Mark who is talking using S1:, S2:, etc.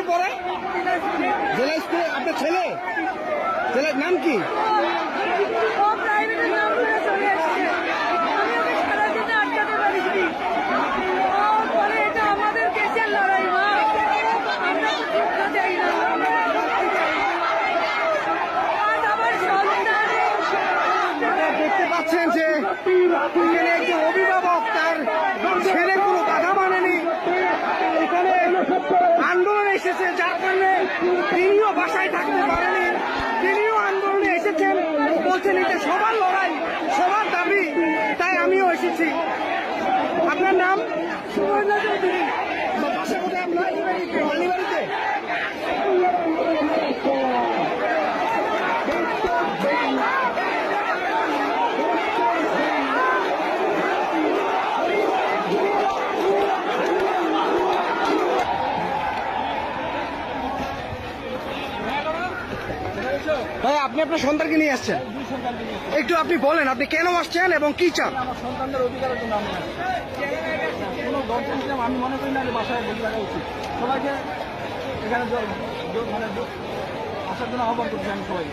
S1: স্কুলে পড়ে? জেলা স্কুলে? আপনার ছেলে? ছেলের নাম কি?
S2: ও প্রাইভেটের নাম করে চলে এসেছে। আমি ওকে সারা দিনে আটকাতে পারিনি। ও বলে এটা আমাদের দেশের লড়াই মা, আমরা তো যুদ্ধ চাই না, আমরা শান্তি চাই। আজ আমার সন্তান
S1: আপনারা দেখতে পাচ্ছেন যে এখানে একজন অভিভাবক তার ছেলে কোনো বাধা মানেনি, এখানে আন্দোলন এসেছে, যার কারণে তিনিও বাসায় থাকতে পারেনি, তিনিও আন্দোলনে এসেছেন, বলছেন এটা সবার লড়াই, সবার দাবি, তাই আমিও এসেছি। আপনার নাম? সুবর্ণা চৌধুরী। বাসা কোথায় আপনার? মালিবাড়িতে। ভাই, আপনি আপনার সন্তানকে নিয়ে আসছেন, একটু আপনি বলেন আপনি কেন আসছেন এবং কি চান?
S3: আমার সন্তানদের অধিকারের জন্য আমি আসছি। কোনো দর্শন আমি মনে করি না যে বাসায় বসে রাখা উচিত। সবাইকে এখানে মানে আসার জন্য আহ্বান করছি আমি সবাইকে।